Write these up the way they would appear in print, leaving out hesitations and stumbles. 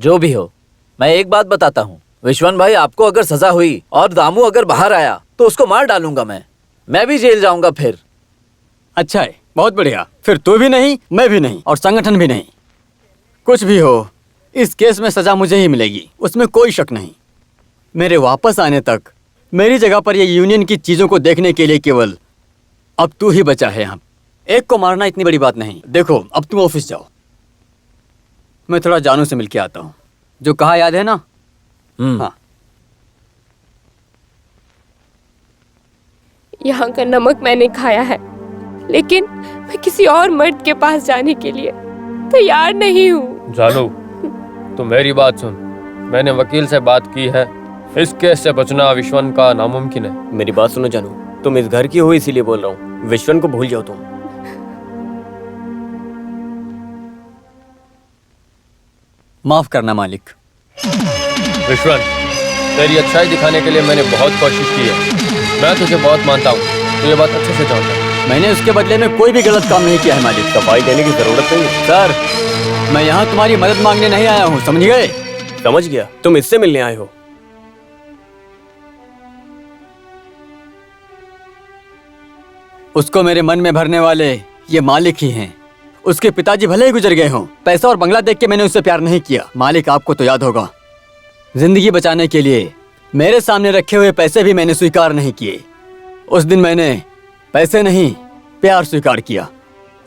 जो भी हो, मैं एक बात बताता हूँ विश्वन भाई, आपको अगर सजा हुई और दामू अगर बाहर आया तो उसको मार डालूंगा मैं भी जेल जाऊंगा फिर। अच्छा है, बहुत बढ़िया। फिर तू भी नहीं, मैं भी नहीं, और संगठन भी नहीं। कुछ भी हो, इस केस में सजा मुझे ही मिलेगी, उसमें कोई शक नहीं। मेरे वापस आने तक मेरी जगह पर ये यूनियन की चीजों को देखने के लिए केवल अब तू ही बचा है यहाँ। एक को मारना इतनी बड़ी बात नहीं। देखो, अब तुम ऑफिस जाओ, मैं थोड़ा जानू से मिलके आता हूँ। जो कहा याद है ना? हाँ। यहाँ का नमक मैंने खाया है, लेकिन मैं किसी और मर्द के पास जाने के लिए तैयार नहीं हूँ। जानू, तो मेरी बात सुन, मैंने वकील से बात की है, इस केस से बचना विश्वन का नामुमकिन है। मेरी बात सुनो जानू, तुम इस घर की हो इसीलिए बोल रहा हूँ, विश्वन को भूल जाओ तुम। माफ करना मालिक। विश्वन, तेरी अच्छाई दिखाने के लिए मैंने बहुत कोशिश की है, मैं तुझे बहुत मानता हूँ, तू ये बात अच्छे से जानता है। मैंने उसके बदले में कोई भी गलत काम नहीं किया है मालिक। सफाई देने की जरूरत नहीं है। सर, मैं यहाँ तुम्हारी मदद मांगने नहीं आया हूँ, समझ गए? समझ गया, तुम इससे मिलने आए हो। उसको मेरे मन में भरने वाले ये मालिक ही हैं। उसके पिताजी भले ही गुजर गए हों, पैसा और बंगला देख के मैंने उससे प्यार नहीं किया। मालिक, आपको तो याद होगा, जिंदगी बचाने के लिए मेरे सामने रखे हुए पैसे भी मैंने स्वीकार नहीं किए। उस दिन मैंने पैसे नहीं, प्यार स्वीकार किया।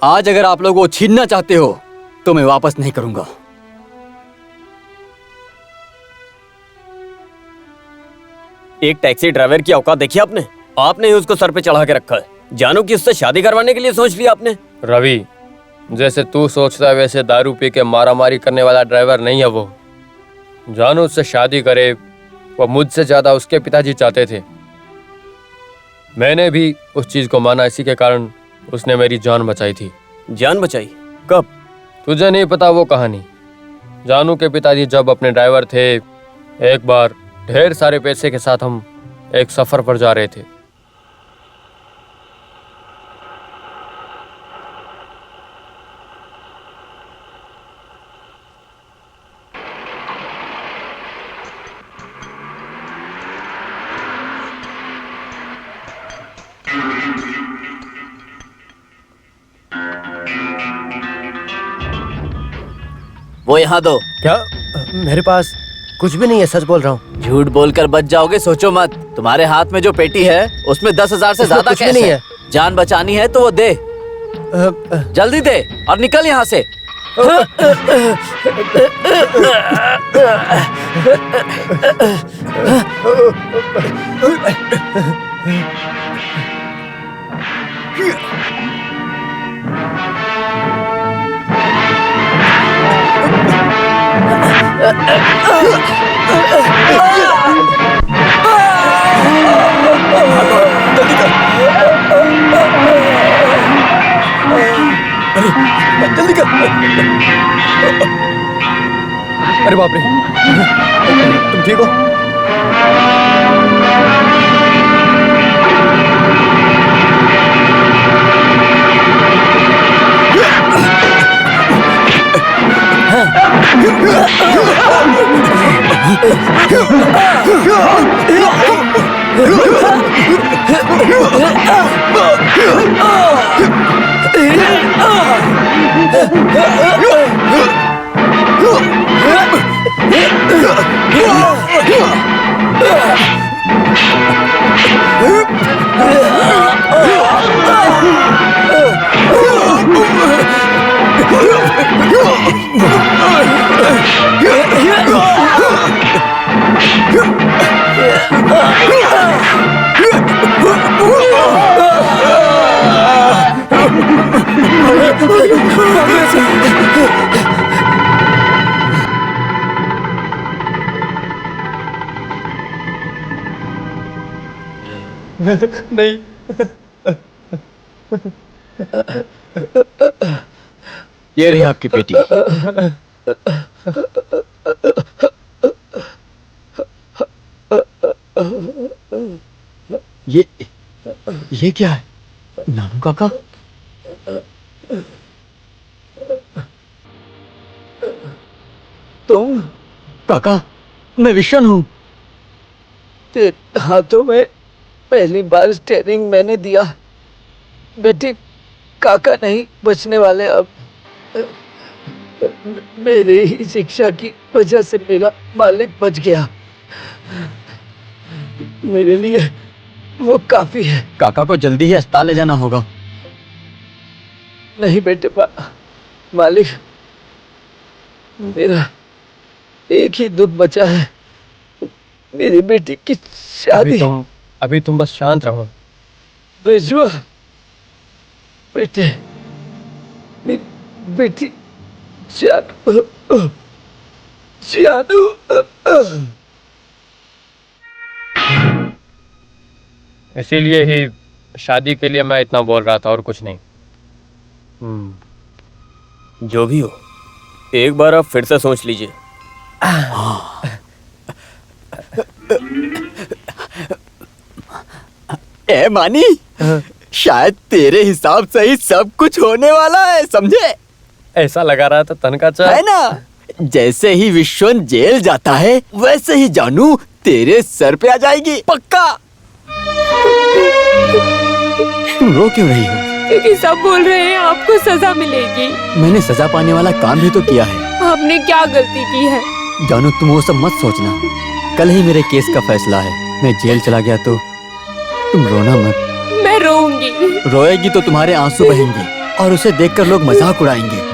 आज अगर आप लोग वो छीनना चाहते हो तो मैं वापस नहीं करूंगा। एक टैक्सी ड्राइवर की औकात देखी आपने? आपने ही उसको सर पे चढ़ा के रखा है। जानू कि उससे शादी करवाने के लिए सोच लिया आपने? रवि, जैसे तू सोचता है वैसे दारू पी के मारामारी करने वाला ड्राइवर नहीं है वो। जानू उससे शादी करे, वो मुझसे ज्यादा उसके पिताजी चाहते थे। मैंने भी उस चीज को माना, इसी के कारण उसने मेरी जान बचाई थी। जान बचाई? कब? तुझे नहीं पता वो कहानी। जानू के पिताजी जब अपने ड्राइवर थे, एक बार ढेर सारे पैसे के साथ हम एक सफर पर जा रहे थे। वो यहाँ दो। क्या? मेरे पास कुछ भी नहीं है, सच बोल रहा हूँ। झूठ बोलकर बच जाओगे, सोचो मत। तुम्हारे हाथ में जो पेटी है उसमें 10,000 से ज्यादा कैश नहीं है। जान बचानी है तो वो दे, जल्दी दे और निकल यहाँ से। जल्दी कर। अरे बाप रे, तुम ठीक हो? नहीं, ये रही आपकी पेटी। ये क्या है नानू काका? तुम काका, मैं विशन हूँ। तेरे हाथों में पहली बार स्टेयरिंग मैंने दिया। बेटी, काका नहीं बचने वाले अब। मेरी ही शिक्षा की वजह से मेरा मालिक बच गया। मेरे लिए वो काफी है। काका को जल्दी ही अस्पताल ले जाना होगा। नहीं बेटे, मालिक, मेरा एक ही दुख बचा है, मेरी बेटी की शादी। अभी तुम बस शांत रहो। बेजुआ, बेटे, मेरी बेटी जानू, जानू। इसीलिए ही शादी के लिए मैं इतना बोल रहा था और कुछ नहीं। जो भी हो, एक बार आप फिर से सोच लीजिए। ए मानी, शायद तेरे हिसाब से ही सब कुछ होने वाला है, समझे? ऐसा लगा रहा था तन का है ना? जैसे ही विश्वन जेल जाता है वैसे ही जानू तेरे सर पे आ जाएगी, पक्का। तुम रो क्यों रही हो? क्योंकि सब बोल रहे हैं आपको सजा मिलेगी। मैंने सजा पाने वाला काम भी तो किया है। आपने क्या गलती की है? जानू, तुम वो सब मत सोचना। कल ही मेरे केस का फैसला है। मैं जेल चला गया तो तुम रोना मत। मैं रोऊंगी। रोएगी तो तुम्हारे आंसू बहेंगे और उसे देखकर लोग मजाक उड़ाएंगे।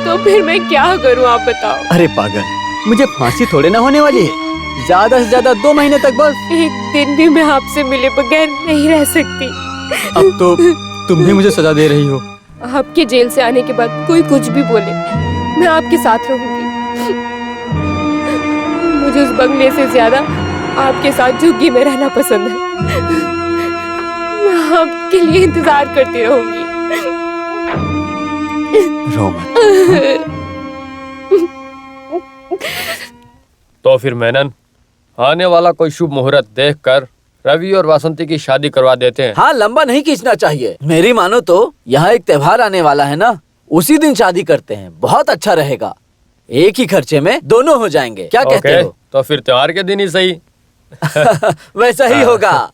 तो फिर मैं क्या करूं, आप बताओ। अरे पागल, मुझे फांसी थोड़े ना होने वाली है। ज्यादा से ज्यादा 2 महीने तक बस। एक दिन भी मैं आपसे मिले बगैर नहीं रह सकती। अब तो तुम भी मुझे सजा दे रही हो। आपके जेल से आने के बाद कोई कुछ भी बोले, मैं आपके साथ रहूंगी। मुझे उस बंगले से ज्यादा आपके साथ झुग्गी में रहना पसंद है। मैं आपके लिए इंतजार करती रहूंगी। रो मत। तो फिर मेनन, आने वाला कोई शुभ मुहूर्त देखकर रवि और वासंती की शादी करवा देते हैं। हाँ, लंबा नहीं खींचना चाहिए। मेरी मानो तो यहाँ एक त्योहार आने वाला है ना, उसी दिन शादी करते हैं। बहुत अच्छा रहेगा। एक ही खर्चे में दोनों हो जाएंगे। क्या कहते हो? तो फिर त्योहार के दिन ही सही। वैसा ही होगा।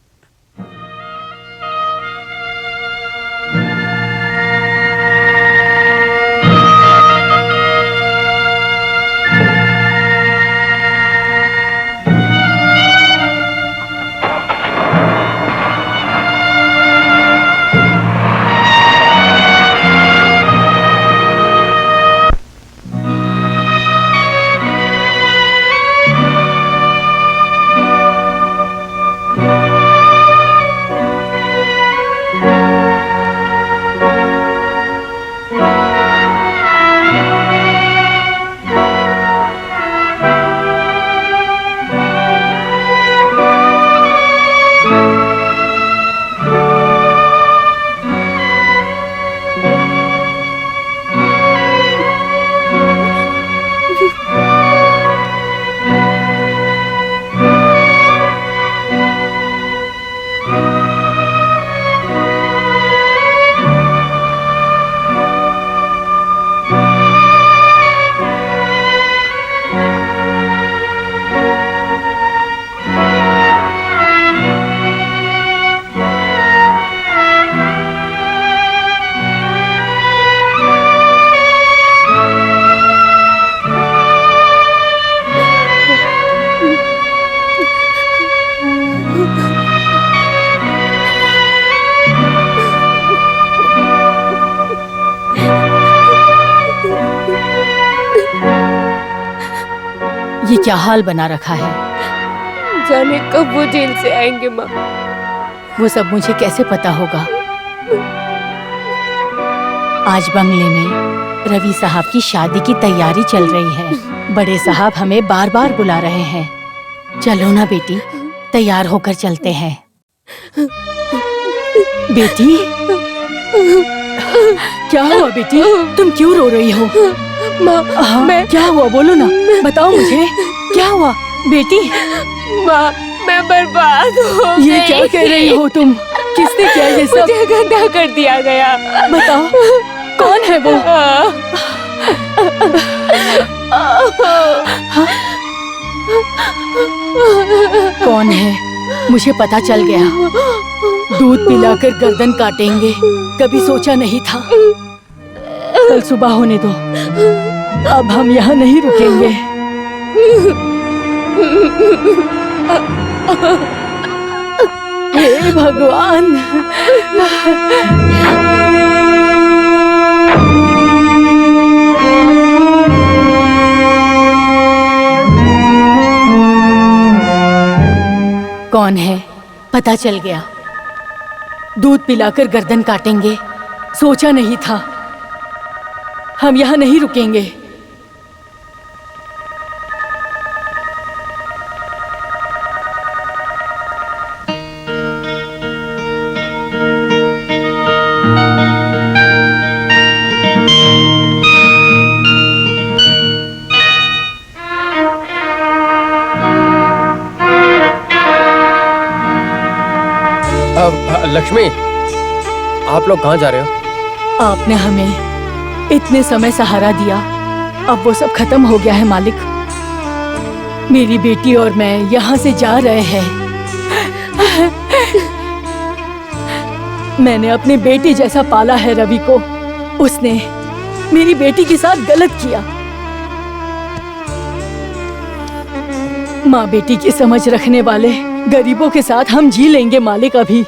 ये क्या हाल बना रखा है? जाने कब वो जेल से आएंगे माँ। वो सब मुझे कैसे पता होगा? आज बंगले में रवि साहब की शादी की तैयारी चल रही है। बड़े साहब हमें बार बार बुला रहे हैं। चलो ना बेटी, तैयार होकर चलते हैं। बेटी, क्या हुआ बेटी? तुम क्यों रो रही हो? माँ, मैं क्या हुआ, बोलो ना, बताओ मुझे, क्या हुआ बेटी? माँ, मैं बर्बाद हो गई। ये क्या कह रही हो तुम? किसने किया ये सब? मुझे गंदा कर दिया गया। बताओ, कौन है वो? कौन है? मुझे पता चल गया। दूध पिलाकर गर्दन काटेंगे, कभी सोचा नहीं था। कल सुबह होने दो, अब हम यहाँ नहीं रुकेंगे। हे भगवान! कौन है? पता चल गया। दूध पिलाकर गर्दन काटेंगे, सोचा नहीं था। हम यहाँ नहीं रुकेंगे। लक्ष्मी, आप लोग कहाँ जा रहे हो? आपने हमें इतने समय सहारा दिया, अब वो सब खत्म हो गया है मालिक। मेरी बेटी और मैं यहाँ से जा रहे हैं। मैंने अपनी बेटी जैसा पाला है रवि को, उसने मेरी बेटी के साथ गलत किया। माँ बेटी की समझ रखने वाले गरीबों के साथ हम जी लेंगे मालिक। अभी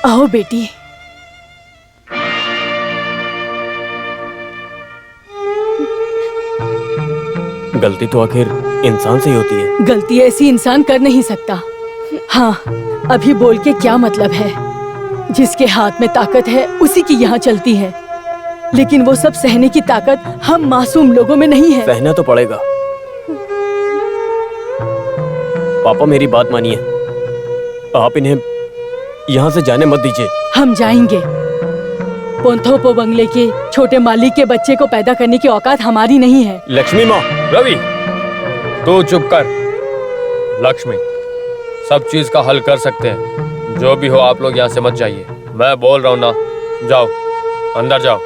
आओ बेटी। गलती तो आखिर इंसान से ही होती है। गलती ऐसी इंसान कर नहीं सकता। हाँ, अभी बोल के क्या मतलब है? जिसके हाथ में ताकत है उसी की यहाँ चलती है, लेकिन वो सब सहने की ताकत हम मासूम लोगों में नहीं है। सहना तो पड़ेगा। पापा मेरी बात मानिए, आप इन्हें यहाँ से जाने मत दीजिए। हम जाएंगे। पोंथोपो बंगले के छोटे मालिक के बच्चे को पैदा करने की औकात हमारी नहीं है। लक्ष्मी माँ। रवि, तू चुप कर। लक्ष्मी, सब चीज का हल कर सकते हैं। जो भी हो, आप लोग यहाँ से मत जाइए। मैं बोल रहा हूँ ना, जाओ, अंदर जाओ।